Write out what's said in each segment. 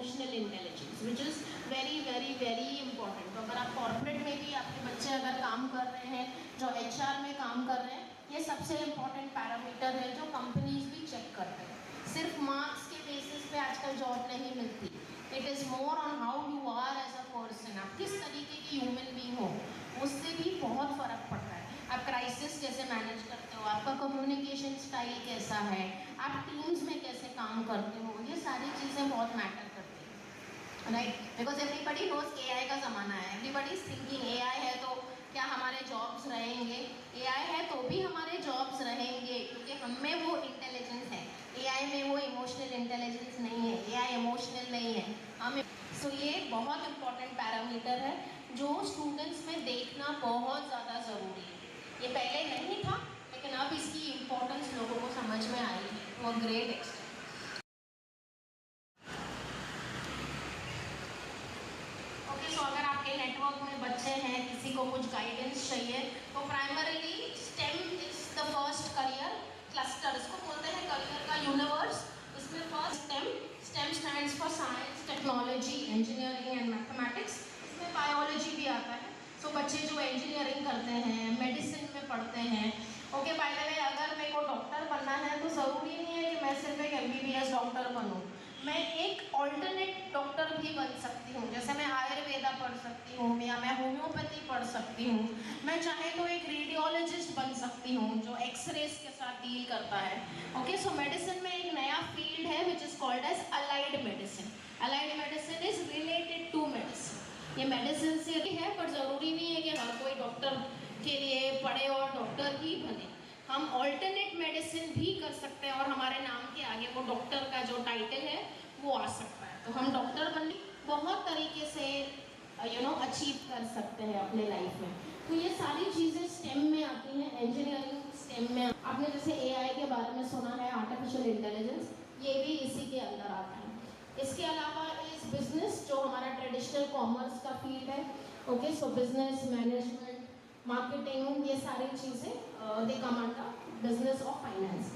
Emotional intelligence which is very very very important. तो अगर आप कॉर्पोरेट में भी आपके बच्चे अगर काम कर रहे हैं, जो HR में काम कर रहे हैं, ये सबसे इम्पॉर्टेंट पैरामीटर है जो कंपनीज भी चेक करते हैं। सिर्फ मार्क्स के बेसिस पे आजकल जॉब नहीं मिलती। It is more on how you are as a person, आप किस तरीके की ह्यूमन बीइंग हो, उससे भी बहुत फ़र्क पड़ता है। आप क्राइसिस कैसे मैनेज करते हो, आपका कम्युनिकेशन स्टाइल कैसा है, आप टीम्स में कैसे काम करते हो, ये सारी चीज़ें बहुत मैटर करती हैं, right? Because everybody knows AI का ज़माना है, एवरीबडी इज थिंकिंग AI है तो क्या हमारे जॉब्स रहेंगे? AI है तो भी हमारे जॉब्स रहेंगे, क्योंकि हम में वो इंटेलिजेंस है। AI में वो इमोशनल इंटेलिजेंस नहीं है, AI इमोशनल नहीं है, हम। सो ये बहुत इंपॉर्टेंट पैरामीटर है जो स्टूडेंट्स में देखना बहुत ज़्यादा ज़रूरी है। ये पहले नहीं था, लेकिन अब इसकी इम्पोर्टेंस लोगों को समझ में आई है to a great extent. Okay, so अगर आपके नेटवर्क में बच्चे हैं, किसी को कुछ गाइडेंस चाहिए, तो primarily STEM is the first career cluster, इसको बोलते हैं करियर का यूनिवर्स। इसमें first STEM stands for science, technology, engineering and mathematics. इसमें बायोलॉजी भी आता है। सो बच्चे जो इंजीनियरिंग करते हैं, मेडिसिन में पढ़ते हैं, ओके, बाय द वे अगर मेरे को डॉक्टर बनना है तो ज़रूरी नहीं है कि मैं सिर्फ एक MBBS डॉक्टर बनूँ, मैं एक ऑल्टरनेट डॉक्टर भी बन सकती हूँ। जैसे मैं आयुर्वेदा पढ़ सकती हूँ या मैं होम्योपैथी पढ़ सकती हूँ, मैं चाहे तो एक रेडियोलॉजिस्ट बन सकती हूँ जो एक्सरेज के साथ डील करता है। ओके, सो मेडिसिन में एक नया फील्ड है which is called as allied medicine. Allied medicine is related to medicine. ये मेडिसिन से है, पर ज़रूरी नहीं है कि हर कोई डॉक्टर के लिए पढ़े और डॉक्टर ही बने। हम ऑल्टरनेट मेडिसिन भी कर सकते हैं और हमारे नाम के आगे वो डॉक्टर का जो टाइटल है वो आ सकता है। तो हम डॉक्टर बनने बहुत तरीके से अचीव कर सकते हैं अपने लाइफ में। तो ये सारी चीज़ें STEM में आती हैं। इंजीनियरिंग STEM में, आपने जैसे AI के बारे में सुना है, आर्टिफिशियल इंटेलिजेंस, ये भी इसी के अंदर आता है। इसके अलावा इस बिजनेस जो हमारा ट्रेडिशनल कॉमर्स का फील्ड है, okay, so business management, marketing, ये सारी चीज़ें they come under business of finance.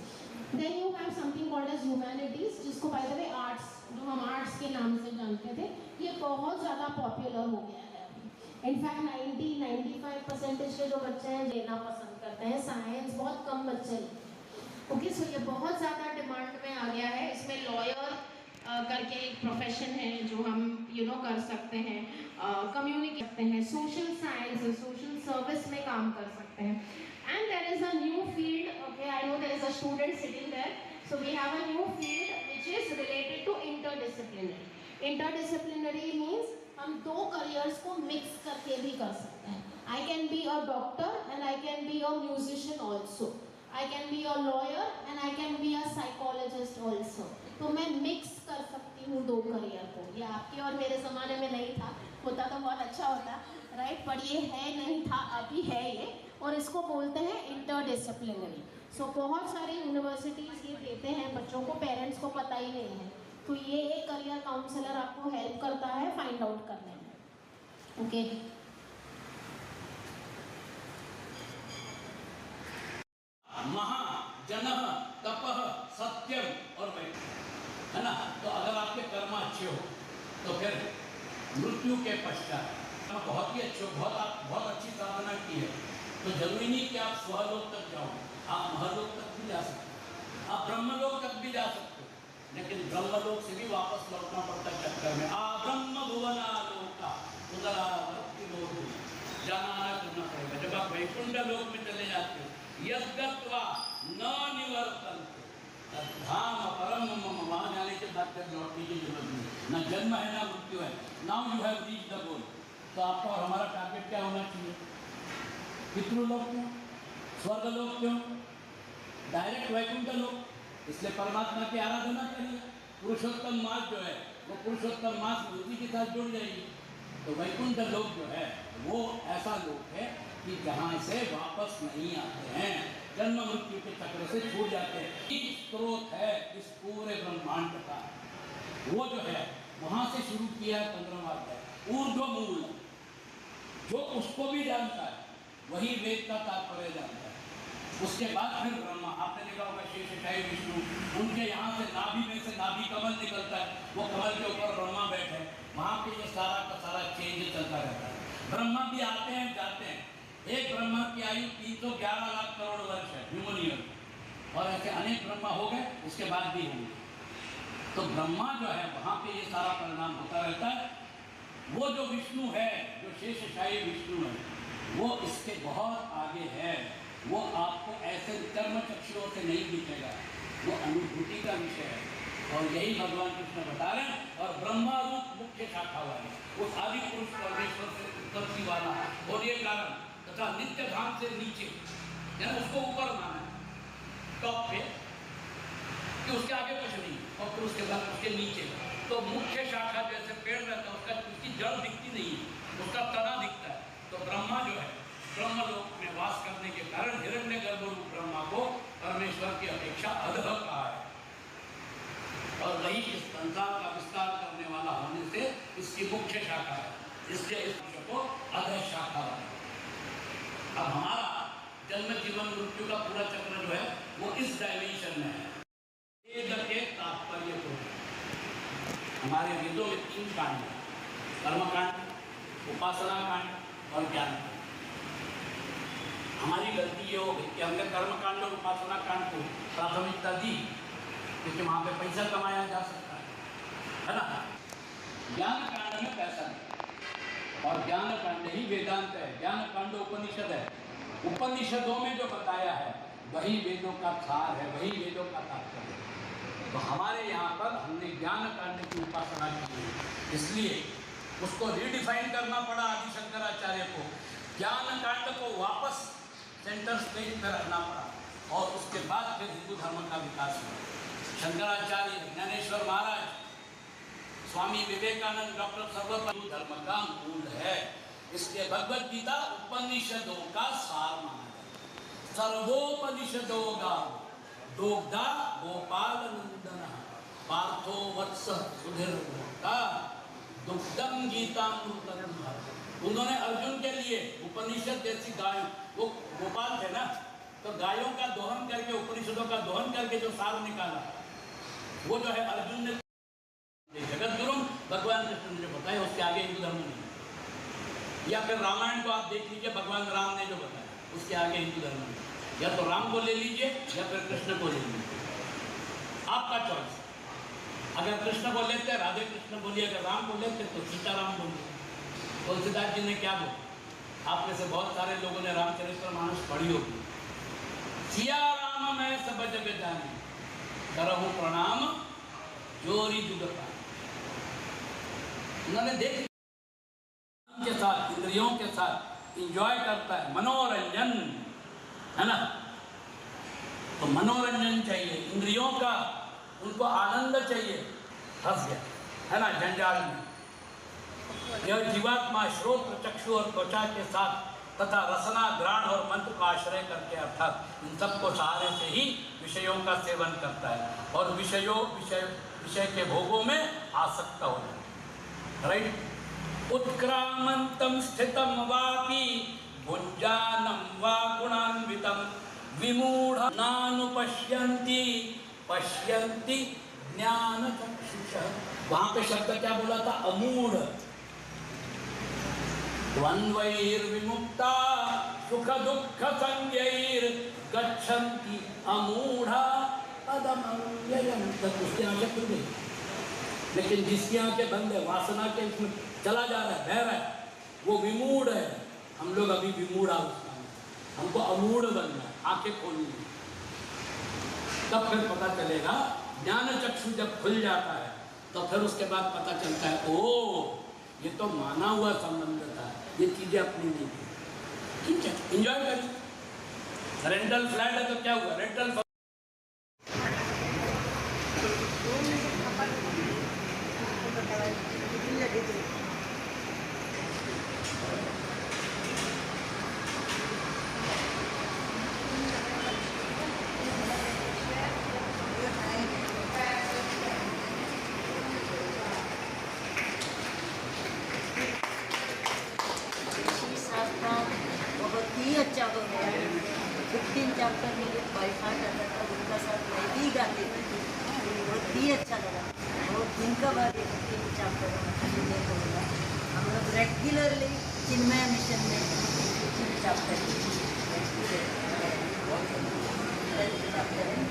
Then you have something called as humanities, जिसको बाय द वे आर्ट्स, जो हम आर्ट्स के नाम से जानते थे, ये बहुत ज़्यादा पॉपुलर हो गया है अभी। इनफैक्ट 90-95% के जो बच्चे हैं लेना पसंद करते हैं साइंस, बहुत कम बच्चे लेते। ओके, सो ये बहुत ज़्यादा डिमांड में आ गया है। इसमें लॉयर करके एक प्रोफेशन है जो हम कर सकते हैं, कम्युनिकेट करते हैं, सोशल साइंस, सोशल सर्विस में काम कर सकते हैं। And there is a new field, okay, I know there is a student sitting there, so we have a new field which is related to interdisciplinary. Interdisciplinary means हम दो careers को mix करके भी कर सकते हैं। I can be a doctor and I can be a musician also, I can be a lawyer and I can be a psychologist also। तो मैं मिक्स कर सकती हूँ दो करियर को। ये आपके और मेरे ज़माने में नहीं था, होता तो बहुत अच्छा होता, राइट? पर ये है नहीं था, अभी है ये, और इसको बोलते हैं इंटरडिसिप्लिनरी। सो बहुत सारी यूनिवर्सिटीज़ ये देते हैं बच्चों को, पेरेंट्स को पता ही नहीं है। तो ये एक करियर काउंसलर आपको हेल्प करता है फाइंड आउट करने में। ओके, महाजनः तपः सत्यम और वैकुंठ, है ना? तो अगर आपके कर्म अच्छे हो तो फिर मृत्यु के पश्चात बहुत ही अच्छे हो, बहुत अच्छी साधना की है तो जरूरी नहीं कि आप स्वलोक तक जाओ, आप महलोक तक भी जा सकते हो, आप ब्रह्मलोक तक भी जा सकते हो, लेकिन ब्रह्मलोक से भी वापस लौटना पड़ता है चक्कर में। आ ब्रह्म भुवनालोका पुनरावर्ति लोक जाना करना पड़ेगा। जब आप वैकुंठ लोक में चले जाते हो, यद्गत्वा न निवर्तन्ते धाम परम मम, वहाँ जाने के बाद फिर लौटने की जरूरत नहीं, ना जन्म है ना मृत्यु है। Now you have reach the goal. तो आपका और हमारा टारगेट क्या होना चाहिए? पितृलोक क्यों, स्वर्गलोक क्यों, डायरेक्ट वैकुंठ लोक। इसलिए परमात्मा की आराधना करिए। पुरुषोत्तम मास जो है वो पुरुषोत्तम मास उसी के साथ जुड़ जाएगी। तो वैकुंठ लोक जो है वो ऐसा लोक है कि जहाँ से वापस नहीं आते हैं, जन्म मृत्यु के चक्र से छूट जाते हैं। एक स्रोत है इस पूरे ब्रह्मांड का, वो जो है वहाँ से शुरू किया है 15वां अध्याय, ऊर्ध्व मूल। जो उसको भी जानता है वही वेद का तात्पर्य जानता है। उसके बाद फिर ब्रह्मा, आपने देखा होगा शेषशायी विष्णु, उनके यहाँ से नाभि में से नाभि कमल निकलता है, वो कमल के ऊपर ब्रह्मा बैठे, वहाँ पे ये सारा का सारा चेंज चलता रहता है। ब्रह्मा भी आते हैं जाते हैं। एक ब्रह्मा की आयु 311 लाख करोड़ वर्ष है, ह्यूमन ईयर, और ऐसे अनेक ब्रह्मा हो गए, उसके बाद भी होंगे। तो ब्रह्मा जो है वहाँ पे ये सारा परिणाम होता रहता है। वो जो विष्णु है, जो शेषशायी विष्णु है, वो इसके बहुत आगे है। वो आपको ऐसे कर्म चक्षुओं से नहीं दिखेगा, वो अनुभूति का विषय है। और यही भगवान कृष्ण बता रहे हैं। और ब्रह्मा रूप मुख्य शाखा वाले, उस आदि पुरुष परमेश्वर से उत्पत्ति वाला बोलिए कारण तथा नित्य धाम से नीचे, यानी उसको ऊपर माना है, टॉप पे, कि उसके आगे कुछ नहीं, और फिर उसके बाद उसके नीचे। तो मुख्य शाखा जैसे पेड़ रहता है, उसका उसकी जड़ दिखती नहीं है, उसका तना दिखता है। तो ब्रह्मा जो है ब्रह्मलोक में वास करने के कारण हिरण्यगर्भ रूप ब्रह्मा को परमेश्वर की अपेक्षा अधः कहा है। और वही इस संसार का विस्तार करने वाला होने से इसकी मुख्य शाखा है, इसलिए इस को अधः शाखा है। अब हमारा जन्म जीवन मृत्यु का पूरा चक्र जो है वो इस डायमेंशन में है। वेद के तात्पर्य को, हमारे वेदों में 3 कांड है, कर्मकांड, उपासना कांड और ज्ञान कांड। हमारी गलती ये हो गई कि हमने कर्मकांड और उपासना कांड को प्राथमिकता दी, क्योंकि वहाँ पे पैसा कमाया जा सकता है ना। ज्ञान कांड में पैसा नहीं, और ज्ञान कांड ही वेदांत है। ज्ञान कांड उपनिषद है, उपनिषदों में जो बताया है वही वेदों का सार है, वही वेदों का तात्पर्य है। तो हमारे यहाँ पर हमने ज्ञान कांड की उपासना की है, इसलिए उसको रीडिफाइन करना पड़ा आदि शंकराचार्य को। ज्ञान कांड को वापस सेंटर स्टेज पर रखना पड़ा, और उसके बाद फिर हिंदू धर्म का विकास हुआ। शंकराचार्य, ज्ञानेश्वर महाराज, स्वामी विवेकानंद, डॉक्टर सर्वपल्ली धर्म का मूल है। इसलिए भगवद गीता उपनिषदों का सार माना जाता है। सर्वोपनिषदों का दोग्धा गोपाल नंदन पार्थो वत्स सुधीर का दुग्धम गीतामृतम। उन्होंने अर्जुन के लिए उपनिषद जैसी गायों, वो गोपाल थे ना, तो गायों का दोहन करके, उपनिषदों का दोहन करके जो सार निकाला, वो जो है अर्जुन ने जगत गुरु भगवान कृष्ण ने जो बताया, उसके आगे हिंदू धर्म नहीं। या फिर रामायण को आप देख लीजिए, भगवान राम ने जो बताया, उसके आगे हिंदू धर्म नहीं। या तो राम को ले लीजिए या फिर कृष्ण को ले लीजिए, आपका चॉइस। अगर कृष्ण को लेते राधे कृष्ण बोलिए, अगर राम को लेते तो सीताराम बोलिए। तुलसीदास जी ने क्या बोला? आप में से बहुत सारे लोगों ने रामचरितमानस पढ़ी होगी। सिया राम मैं सब जग जाने, करहु प्रणाम जोरी जुगता। उन्होंने देख के साथ, इंद्रियों के साथ इंजॉय करता है, मनोरंजन है ना। तो मनोरंजन चाहिए इंद्रियों का, उनको आनंद चाहिए। फंस गया है ना जंजाल में। यह जीवात्मा श्रोत, चक्षु और त्वचा के साथ तथा रसना, घ्राण और मंत्र का आश्रय करके, अर्थात इन सबको सहारे से ही विषयों का सेवन करता है, और विषय के भोगों में आसक्त हो जाता है। राइट। उत्क्रामंतम स्थितम वापि भुंजानम वा गुणान्वितम विमूढ़ नानुपश्यन्ति पश्यन्ति ज्ञान चक्षुषः। वहां पे शब्द क्या बोला था? अमूढ़। द्वंद्वैर्विमुक्ता सुख दुख संज्ञैर् गच्छन्ति अमूढ़ा पदमव्ययम्। उसकी आंखें खुल गई, लेकिन जिसकी आंखें बंद है, वासना के इसमें चला जा रहा है, बह रहा है, वो विमूढ़ है। हम लोग अभी विमूढ़ अवस्था में, हमको अमूढ़ बनना है, आंखें खोलनी है। तब फिर पता चलेगा। ज्ञान चक्षु जब खुल जाता है तो फिर उसके बाद पता चलता है, ओ ये तो माना हुआ संबंध था, ये चीजें अपनी नहीं थी। ठीक है, एंजॉय करिए। रेंटल फ्लैट है तो क्या हुआ? रेंटल बहुत ही अच्छा हो गया है। 15 चैप्टर मुझे बैठा जाता था, उनका साथ मैं भी गाती थी, बहुत ही अच्छा लगा। और दिन का बाद ये 15 चैप्टर मुझे तो मिला। हम लोग रेगुलरली चिन्मय मिशन में 15 चैप्टर चैप्टर है।